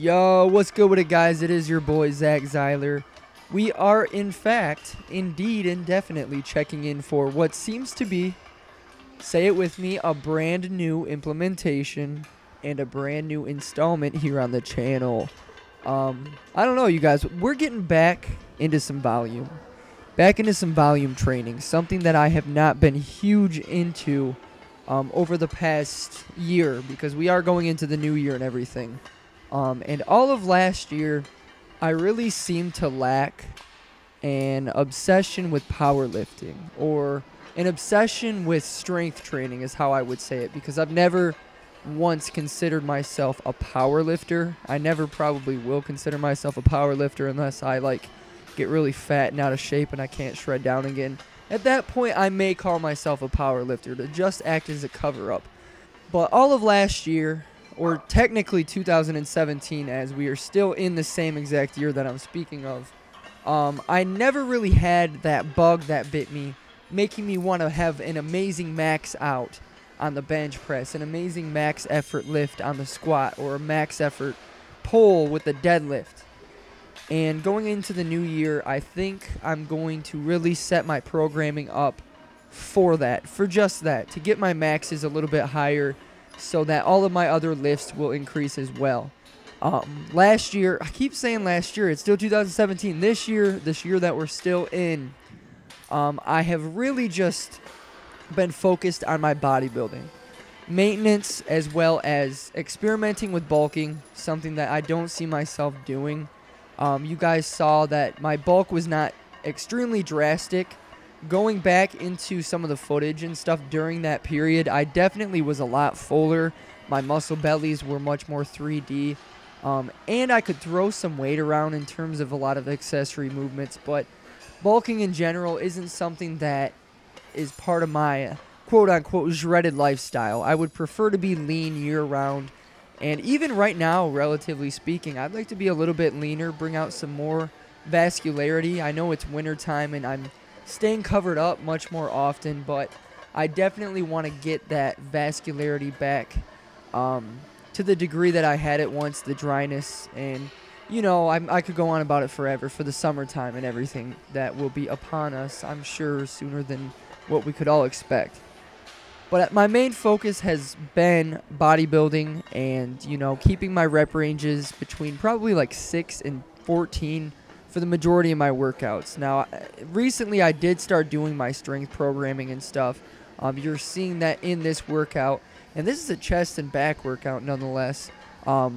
Yo, what's good with it, guys? It is your boy, Zach Zeiler. We are, in fact, indeed, indefinitely checking in for what seems to be, say it with me, a brand new implementation and a brand new installment here on the channel. I don't know, you guys. We're getting back into some volume. Back into some volume training. Something that I have not been huge into over the past year, because we are going into the new year and everything. And all of last year, I really seemed to lack an obsession with powerlifting, or an obsession with strength training is how I would say it, because I've never once considered myself a powerlifter. I never probably will consider myself a powerlifter unless I get really fat and out of shape and I can't shred down again. At that point, I may call myself a powerlifter to just act as a cover-up. But all of last year, or technically 2017, as we are still in the same exact year that I'm speaking of, I never really had that bug that bit me, making me want to have an amazing max out on the bench press, an amazing max effort lift on the squat, or a max effort pull with the deadlift. And going into the new year, I think I'm going to really set my programming up for that, for just that, to get my maxes a little bit higher so that all of my other lifts will increase as well. Last year, I keep saying last year, it's still 2017. This year that we're still in, I have really just been focused on my bodybuilding. Maintenance as well as experimenting with bulking, something that I don't see myself doing. You guys saw that my bulk was not extremely drastic. Going back into some of the footage and stuff during that period, I definitely was a lot fuller. My muscle bellies were much more 3D. And I could throw some weight around in terms of a lot of accessory movements, but bulking in general isn't something that is part of my quote-unquote shredded lifestyle. I would prefer to be lean year-round. And even right now, relatively speaking, I'd like to be a little bit leaner, bring out some more vascularity. I know it's wintertime and I'm staying covered up much more often, but I definitely want to get that vascularity back to the degree that I had it once, the dryness. And, you know, I could go on about it forever for the summertime and everything that will be upon us, I'm sure, sooner than what we could all expect. But my main focus has been bodybuilding and, you know, keeping my rep ranges between probably like 6 and 14 for the majority of my workouts. Now, recently I did start doing my strength programming and stuff. You're seeing that in this workout. And this is a chest and back workout nonetheless,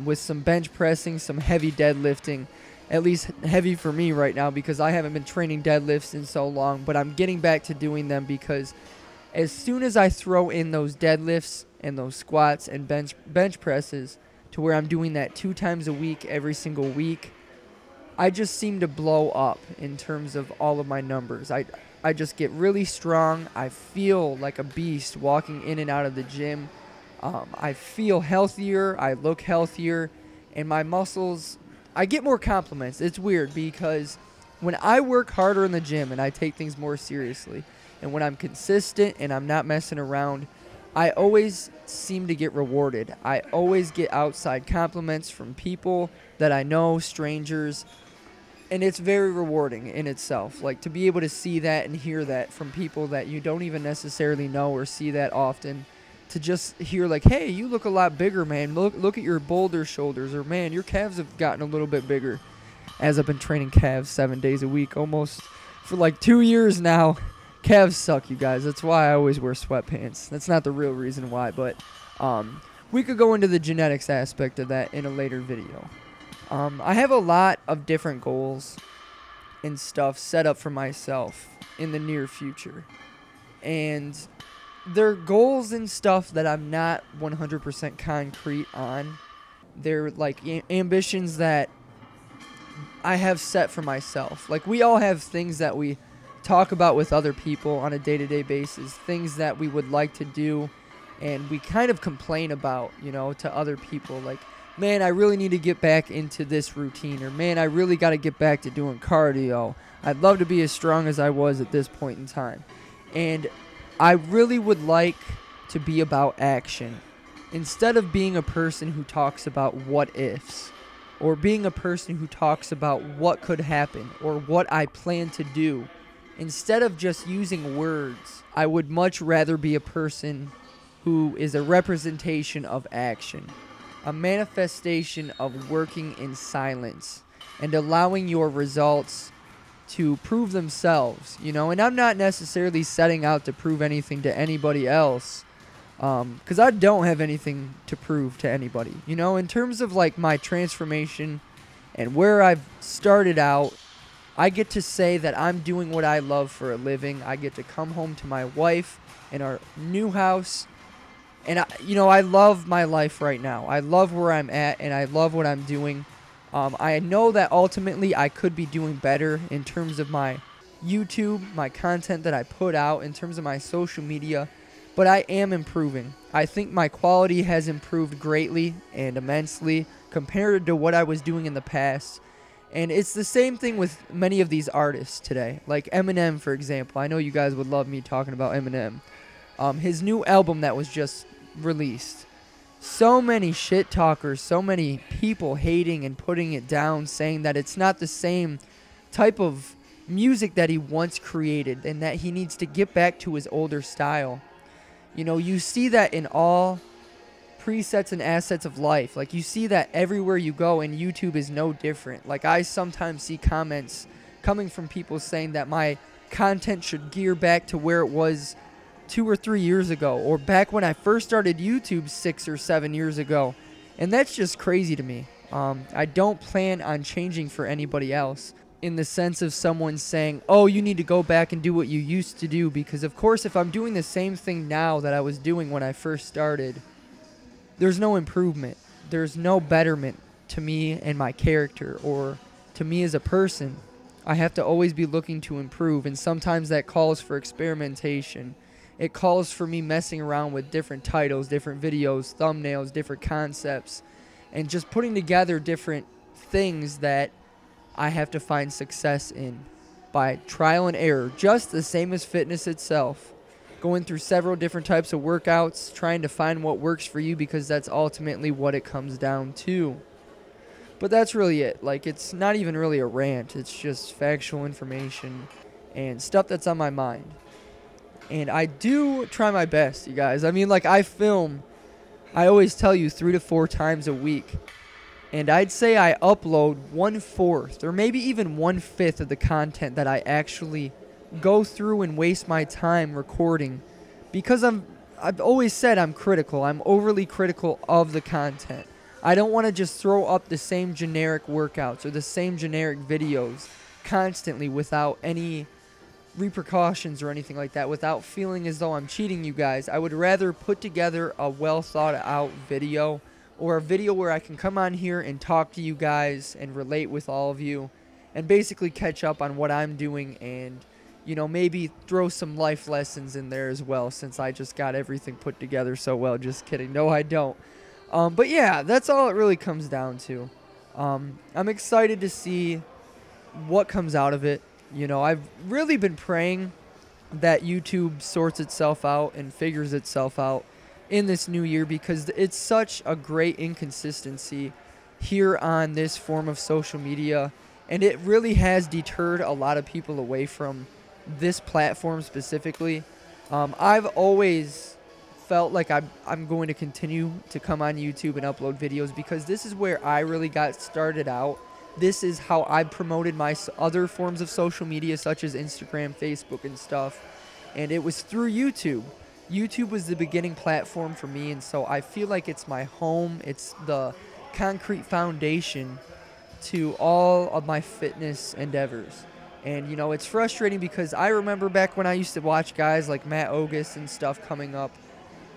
with some bench pressing, some heavy deadlifting. At least heavy for me right now, because I haven't been training deadlifts in so long. But I'm getting back to doing them because as soon as I throw in those deadlifts and those squats and bench presses to where I'm doing that 2 times a week every single week, I just seem to blow up in terms of all of my numbers. I just get really strong. I feel like a beast walking in and out of the gym. I feel healthier. I look healthier. And my muscles, I get more compliments. It's weird because when I work harder in the gym and I take things more seriously, and when I'm consistent and I'm not messing around, I always seem to get rewarded. I always get outside compliments from people that I know, strangers, and it's very rewarding in itself. Like, to be able to see that and hear that from people that you don't even necessarily know or see that often, to just hear like, hey, you look a lot bigger, man. Look at your boulder shoulders, or man, your calves have gotten a little bit bigger. As I've been training calves 7 days a week almost for like 2 years now. Calves suck, you guys. That's why I always wear sweatpants. That's not the real reason why, but we could go into the genetics aspect of that in a later video. I have a lot of different goals and stuff set up for myself in the near future. And they're goals and stuff that I'm not 100% concrete on. They're like ambitions that I have set for myself. Like, we all have things that we talk about with other people on a day-to-day basis, things that we would like to do, and we kind of complain about, you know, to other people, like, man, I really need to get back into this routine, or man, I really got to get back to doing cardio. I'd love to be as strong as I was at this point in time. And I really would like to be about action instead of being a person who talks about what ifs or being a person who talks about what could happen or what I plan to do. Instead of just using words, I would much rather be a person who is a representation of action, a manifestation of working in silence and allowing your results to prove themselves, you know. And I'm not necessarily setting out to prove anything to anybody else, because I don't have anything to prove to anybody, you know. In terms of like my transformation and where I've started out, I get to say that I'm doing what I love for a living. I get to come home to my wife in our new house. And, I love my life right now. I love where I'm at, and I love what I'm doing. I know that ultimately I could be doing better in terms of my YouTube, my content that I put out, in terms of my social media. But I am improving. I think my quality has improved greatly and immensely compared to what I was doing in the past. And it's the same thing with many of these artists today. Like Eminem, for example. I know you guys would love me talking about Eminem. His new album that was just released. So many shit talkers, so many people hating and putting it down, saying that it's not the same type of music that he once created and that he needs to get back to his older style. You know, you see that in all presets and assets of life. Like, you see that everywhere you go, and YouTube is no different. Like, I sometimes see comments coming from people saying that my content should gear back to where it was 2 or 3 years ago, or back when I first started YouTube 6 or 7 years ago. And that's just crazy to me. I don't plan on changing for anybody else, in the sense of someone saying, oh, you need to go back and do what you used to do. Because of course, if I'm doing the same thing now that I was doing when I first started, there's no improvement. There's no betterment to me and my character, or to me as a person. I have to always be looking to improve, and sometimes that calls for experimentation. It calls for me messing around with different titles, different videos, thumbnails, different concepts, and just putting together different things that I have to find success in by trial and error, just the same as fitness itself. Going through several different types of workouts, trying to find what works for you, because that's ultimately what it comes down to. But that's really it. Like, it's not even really a rant. It's just factual information and stuff that's on my mind. And I do try my best, you guys. I mean, like, I film, I always tell you, 3 to 4 times a week. And I'd say I upload 1/4 or maybe even 1/5 of the content that I actually go through and waste my time recording, because I've always said I'm critical. I'm overly critical of the content. I don't want to just throw up the same generic workouts or the same generic videos constantly without any repercussions or anything like that, without feeling as though I'm cheating you guys. I would rather put together a well thought out video, or a video where I can come on here and talk to you guys and relate with all of you and basically catch up on what I'm doing, and, you know, maybe throw some life lessons in there as well, since I just got everything put together so well. Just kidding. No, I don't. But yeah, that's all it really comes down to. I'm excited to see what comes out of it. You know, I've really been praying that YouTube sorts itself out and figures itself out in this new year, because it's such a great inconsistency here on this form of social media, and it really has deterred a lot of people away from this platform specifically. I've always felt like I'm going to continue to come on YouTube and upload videos, because this is where I really got started out. This is how I promoted my other forms of social media, such as Instagram, Facebook, and stuff, and it was through YouTube. YouTube was the beginning platform for me, and so I feel like it's my home. It's the concrete foundation to all of my fitness endeavors. And, you know, it's frustrating because I remember back when I used to watch guys like Matt Ogus and stuff coming up,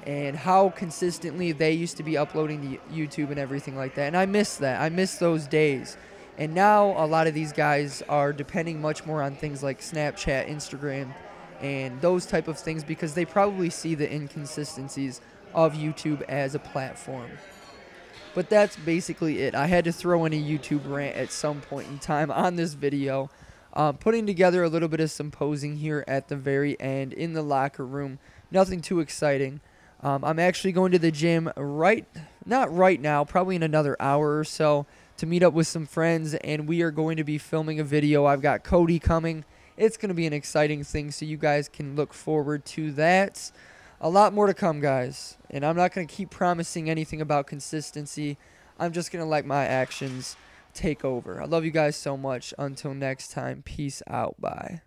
and how consistently they used to be uploading to YouTube and everything like that. And I miss that. I miss those days. And now a lot of these guys are depending much more on things like Snapchat, Instagram, and those type of things, because they probably see the inconsistencies of YouTube as a platform. But that's basically it. I had to throw in a YouTube rant at some point in time on this video. Putting together a little bit of some posing here at the very end in the locker room. Nothing too exciting. I'm actually going to the gym not right now, probably in another hour or so, to meet up with some friends, and we are going to be filming a video. I've got Cody coming. It's going to be an exciting thing, so you guys can look forward to that. A lot more to come, guys, and I'm not going to keep promising anything about consistency. I'm just going to let my actions take over. I love you guys so much. Until next time, peace out. Bye.